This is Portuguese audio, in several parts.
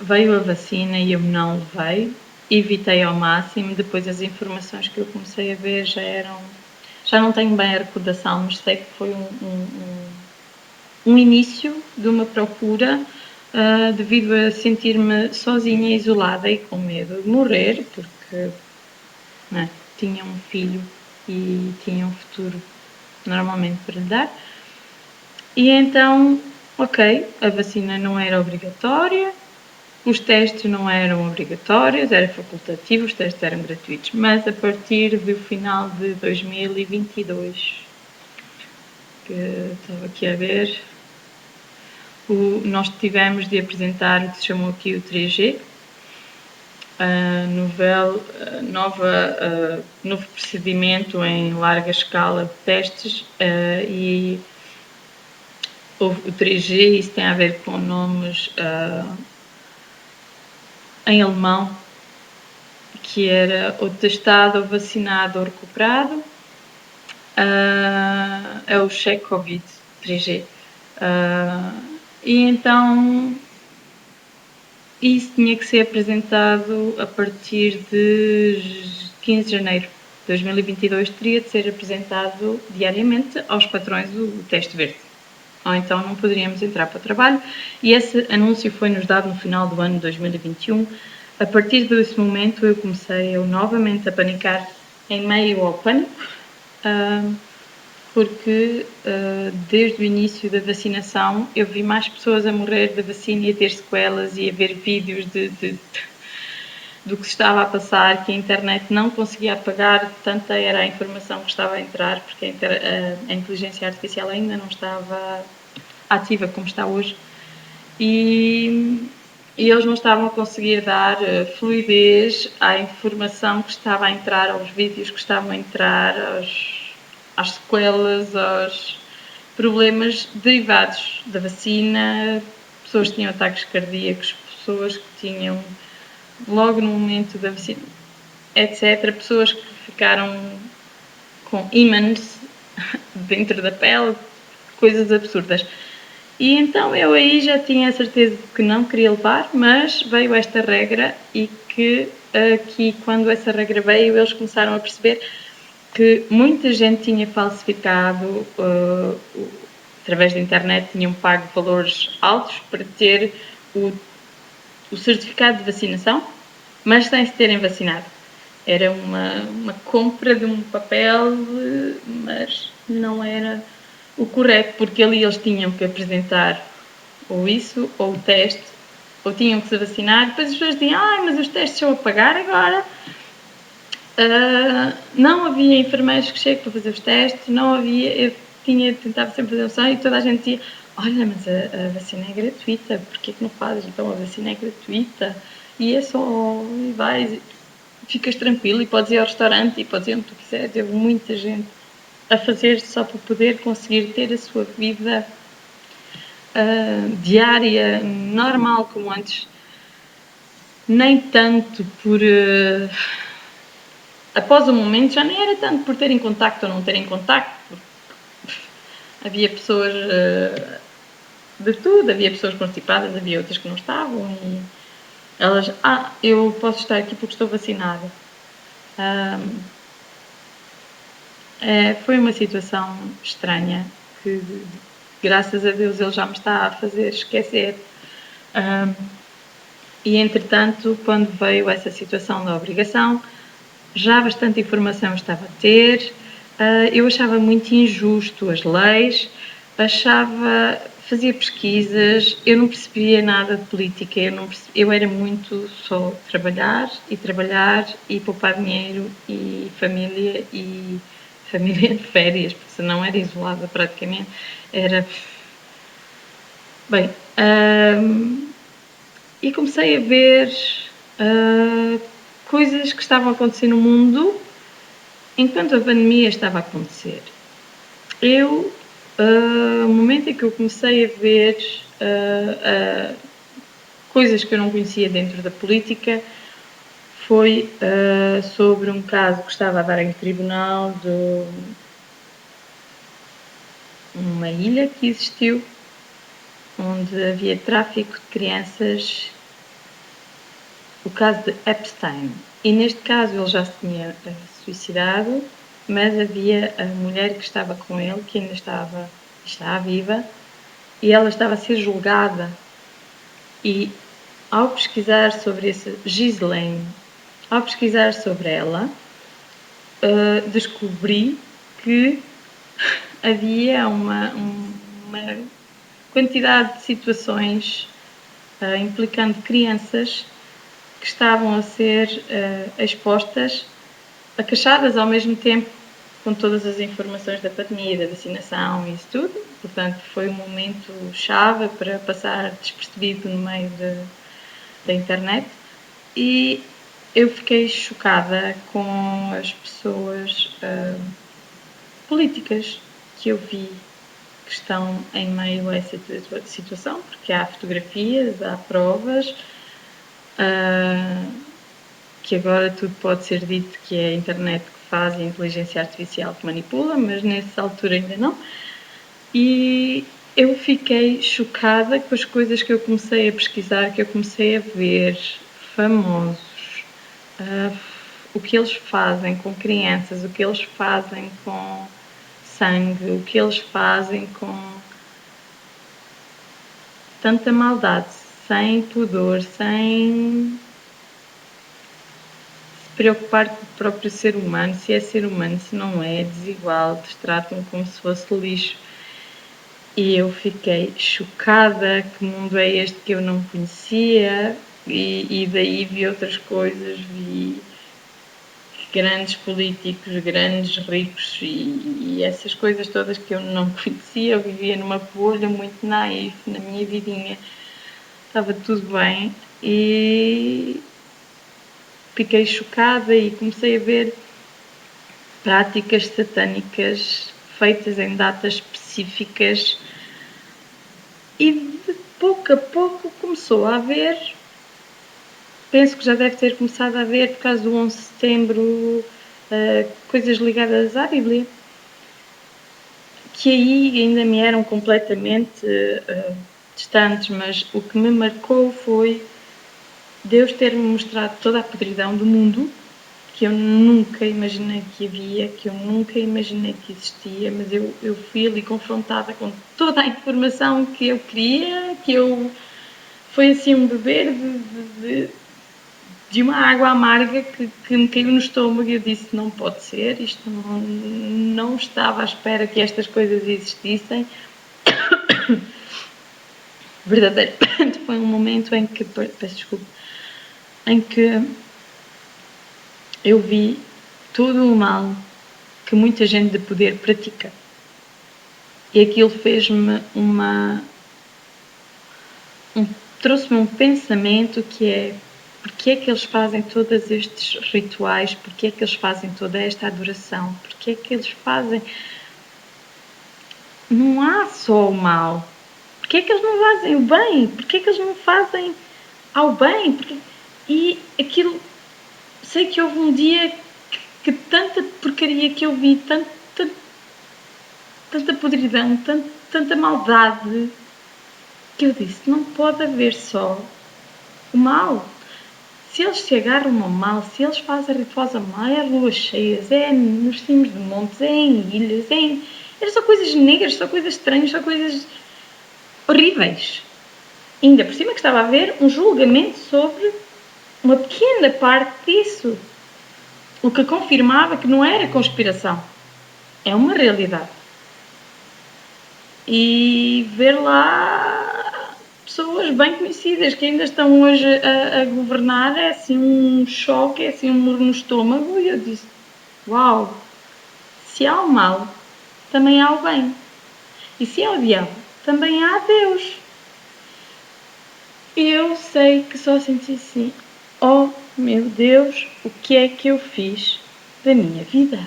veio a vacina e eu não levei, evitei ao máximo. Depois as informações que eu comecei a ver já não tenho bem a recordação, mas sei que foi um início de uma procura, devido a sentir-me sozinha, isolada e com medo de morrer, porque tinha um filho e tinha um futuro normalmente para lhe dar. E então, ok, a vacina não era obrigatória, os testes não eram obrigatórios, era facultativo, os testes eram gratuitos, mas a partir do final de 2022, que estava aqui a ver, nós tivemos de apresentar o que se chamou aqui o 3G, novo procedimento em larga escala de testes, e houve o 3G, isso tem a ver com nomes em alemão, que era ou testado, ou vacinado, ou recuperado. É o Check Covid 3G. E então isso tinha que ser apresentado a partir de 15 de janeiro de 2022, teria de ser apresentado diariamente aos patrões o teste verde. Ou então não poderíamos entrar para o trabalho, e esse anúncio foi-nos dado no final do ano de 2021. A partir desse momento eu comecei novamente a panicar em meio ao pânico, porque desde o início da vacinação eu vi mais pessoas a morrer da vacina e a ter sequelas e a ver vídeos do que se estava a passar, que a internet não conseguia apagar, tanta era a informação que estava a entrar, porque a inteligência artificial ainda não estava ativa como está hoje, e eles não estavam a conseguir dar fluidez à informação que estava a entrar, aos vídeos que estavam a entrar, às sequelas, aos problemas derivados da vacina. Pessoas que tinham ataques cardíacos, pessoas que tinham, logo no momento da vacina, etc. Pessoas que ficaram com ímãs dentro da pele, coisas absurdas. E então eu aí já tinha a certeza de que não queria levar, mas veio esta regra, e que aqui, quando essa regra veio, eles começaram a perceber que muita gente tinha falsificado, através da internet, tinham pago valores altos para ter o certificado de vacinação, mas sem se terem vacinado. Era uma compra de um papel, mas não era o correto, porque ali eles tinham que apresentar ou isso, ou o teste, ou tinham que se vacinar. Depois as pessoas diziam, mas os testes são a pagar agora. Não havia enfermeiros que cheguem para fazer os testes, não havia, eu tentava sempre fazer opção, e toda a gente dizia, olha, mas a vacina é gratuita, porquê que não fazes? Então a vacina é gratuita, e é só, e vais, ficas tranquilo, e podes ir ao restaurante, e podes ir onde tu quiseres. Houve muita gente a fazer só para poder conseguir ter a sua vida diária, normal, como antes. Nem tanto por... após o momento, já nem era tanto por terem contacto ou não terem contacto. Havia pessoas de tudo, havia pessoas constipadas, havia outras que não estavam, e elas, eu posso estar aqui porque estou vacinada. Foi uma situação estranha, que graças a Deus ele já me está a fazer esquecer. E entretanto, quando veio essa situação da obrigação, já bastante informação estava a ter, eu achava muito injusto as leis, fazia pesquisas, eu não percebia nada de política, eu era muito só trabalhar e poupar dinheiro e família de férias, porque senão era isolada praticamente. Era... Bem, e comecei a ver coisas que estavam a acontecer no mundo enquanto a pandemia estava a acontecer. O momento em que eu comecei a ver coisas que eu não conhecia dentro da política foi sobre um caso que estava a dar em tribunal de uma ilha que existiu, onde havia tráfico de crianças o caso de Epstein. E neste caso ele já se tinha suicidado, mas havia a mulher que estava com ele, que ainda está viva, e ela estava a ser julgada. E ao pesquisar sobre essa Ghislaine, ao pesquisar sobre ela, descobri que havia uma quantidade de situações implicando crianças que estavam a ser expostas, acachadas ao mesmo tempo com todas as informações da pandemia, da vacinação e isso tudo. Portanto, foi um momento chave para passar despercebido no meio da internet. E eu fiquei chocada com as pessoas políticas que eu vi que estão em meio a essa situação, porque há fotografias, há provas, que agora tudo pode ser dito que é a internet que faz e a inteligência artificial que manipula, mas nessa altura ainda não. E eu fiquei chocada com as coisas que eu comecei a pesquisar, que eu comecei a ver famosos, o que eles fazem com crianças, o que eles fazem com sangue, o que eles fazem com tanta maldade, sem pudor, sem se preocupar com o próprio ser humano, se é ser humano, se não é, desigual, os tratam como se fosse lixo. E eu fiquei chocada, que mundo é este que eu não conhecia, e daí vi outras coisas, vi grandes políticos, grandes ricos e essas coisas todas que eu não conhecia. Eu vivia numa bolha muito naif, na minha vidinha estava tudo bem e fiquei chocada e comecei a ver práticas satânicas feitas em datas específicas e de pouco a pouco começou a haver, penso que já deve ter começado a haver por causa do 11 de setembro, coisas ligadas à Bíblia, que aí ainda me eram completamente distantes, mas o que me marcou foi Deus ter-me mostrado toda a podridão do mundo, que eu nunca imaginei que havia, que eu nunca imaginei que existia, mas eu fui ali confrontada com toda a informação que eu queria, foi assim um beber de uma água amarga que me caiu no estômago e eu disse, não pode ser, isto não estava à espera que estas coisas existissem. Verdadeiramente foi um momento em que, peço desculpa, em que eu vi todo o mal que muita gente de poder pratica. E aquilo fez-me trouxe-me um pensamento que é porque é que eles fazem todos estes rituais, porque é que eles fazem toda esta adoração, porque é que eles fazem... Não há só o mal. Porque é que eles não fazem o bem? Porque é que eles não fazem ao bem? E aquilo... Sei que houve um dia que tanta porcaria que eu vi, tanta podridão, tanta maldade, que eu disse, não pode haver só o mal. Se eles se agarram ao mal, se eles fazem rituais a mal, é luas cheias, é nos cimos de montes, é em ilhas, é só coisas negras, só coisas estranhas, só coisas horríveis. Ainda por cima que estava a haver um julgamento sobre uma pequena parte disso. O que confirmava que não era conspiração. É uma realidade. E ver lá pessoas bem conhecidas que ainda estão hoje a governar é assim um choque, é assim um murro no estômago. E eu disse, uau, se há o mal, também há o bem. E se há o diabo, também há Deus. E eu sei que só senti assim, oh meu Deus, o que é que eu fiz da minha vida?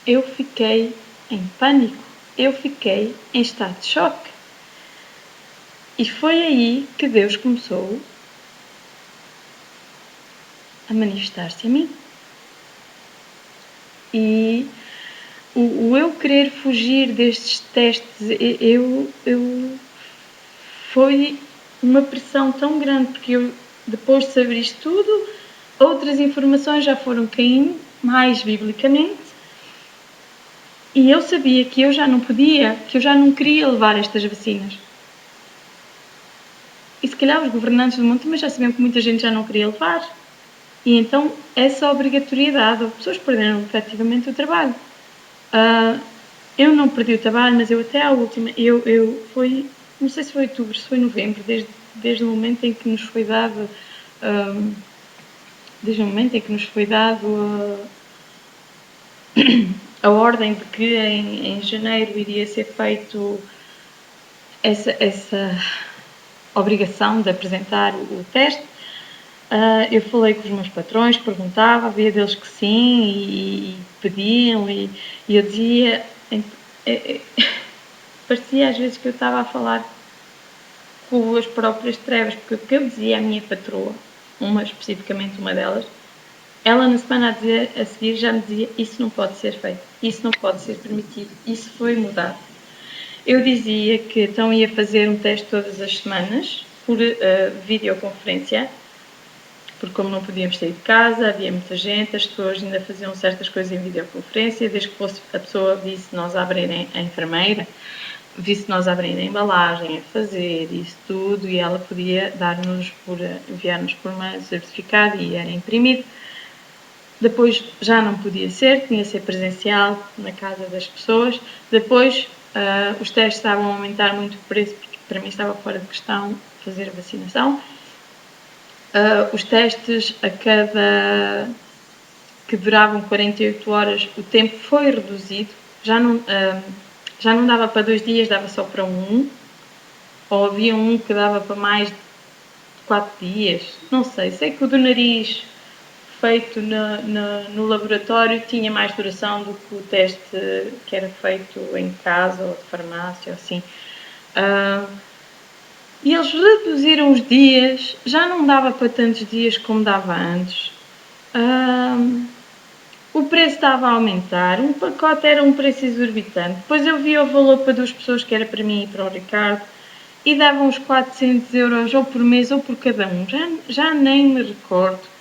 Eu fiquei em pânico, eu fiquei em estado de choque. E foi aí que Deus começou a manifestar-se a mim. E o eu querer fugir destes testes, foi uma pressão tão grande, porque eu, depois de saber isto tudo, outras informações já foram caindo, mais biblicamente, e eu sabia que eu já não podia, que eu já não queria levar estas vacinas. E se calhar os governantes do mundo também já sabiam que muita gente já não queria levar. E então essa obrigatoriedade, as pessoas perderam efetivamente o trabalho. Eu não perdi o trabalho, mas eu até à última, foi, não sei se foi outubro, se foi novembro, desde o momento em que nos foi dado, desde o momento em que nos foi dado a ordem de que em janeiro iria ser feito essa obrigação de apresentar o teste. Eu falei com os meus patrões, perguntava, havia deles que sim, e pediam, e eu dizia, parecia às vezes que eu estava a falar com as próprias trevas, porque o que eu dizia à minha patroa, especificamente uma delas, ela na semana a seguir já me dizia, isso não pode ser feito, isso não pode ser permitido, isso foi mudado. Eu dizia que então ia fazer um teste todas as semanas, por videoconferência, porque como não podíamos sair de casa, havia muita gente, as pessoas ainda faziam certas coisas em videoconferência, desde que fosse a pessoa visse nós abrirem a enfermeira, visse nós abrirem a embalagem, a fazer isso tudo, e ela podia dar-nos enviar-nos por uma certificado e era imprimido. Depois já não podia ser, tinha de ser presencial na casa das pessoas. Depois os testes estavam a aumentar muito o preço, porque para mim estava fora de questão fazer a vacinação. Os testes que duravam 48 horas, o tempo foi reduzido, já não dava para 2 dias, dava só para ou havia um que dava para mais de 4 dias, não sei que o do nariz feito no laboratório tinha mais duração do que o teste que era feito em casa ou de farmácia, ou assim. E eles reduziram os dias, já não dava para tantos dias como dava antes. O preço estava a aumentar, um pacote era um preço exorbitante. Depois eu vi o valor para 2 pessoas, que era para mim e para o Ricardo, e davam uns 400 euros ou por mês ou por cada um, já nem me recordo.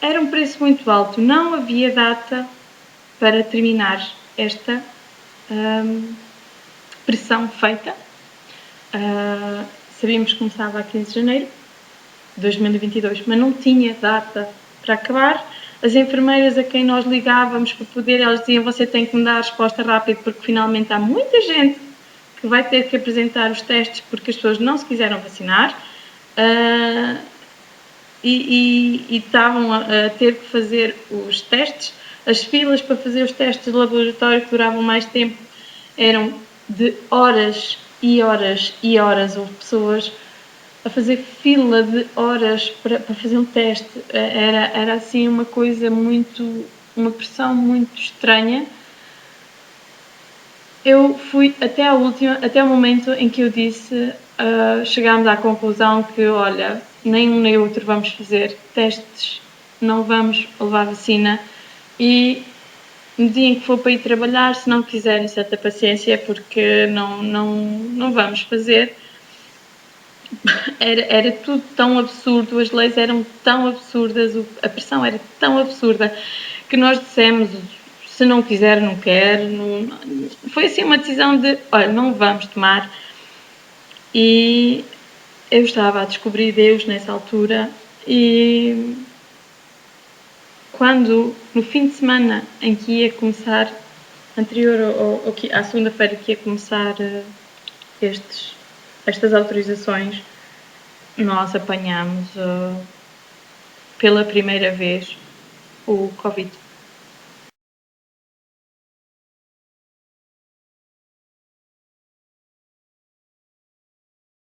Era um preço muito alto, não havia data para terminar esta pressão feita. Sabíamos que começava a 15 de janeiro de 2022, mas não tinha data para acabar. As enfermeiras a quem nós ligávamos para poder, elas diziam, você tem que me dar a resposta rápida, porque finalmente há muita gente que vai ter que apresentar os testes porque as pessoas não se quiseram vacinar. E estavam a ter que fazer os testes. As filas para fazer os testes de laboratório, que duravam mais tempo, eram de horas e horas e horas. Houve pessoas a fazer fila de horas para fazer um teste. Era assim uma coisa uma pressão muito estranha. Eu fui até o momento em que eu disse, chegámos à conclusão que, olha, nem um nem outro vamos fazer testes, não vamos levar vacina, e no dia em que for para ir trabalhar, se não quiserem certa paciência, porque não vamos fazer. Era tudo tão absurdo, as leis eram tão absurdas, a pressão era tão absurda, que nós dissemos, se não quiser, não quer. Foi assim uma decisão de, olha, não vamos tomar. E eu estava a descobrir Deus nessa altura, e quando, no fim de semana em que ia começar, anterior à segunda-feira que ia começar estas autorizações, nós apanhámos pela primeira vez o Covid.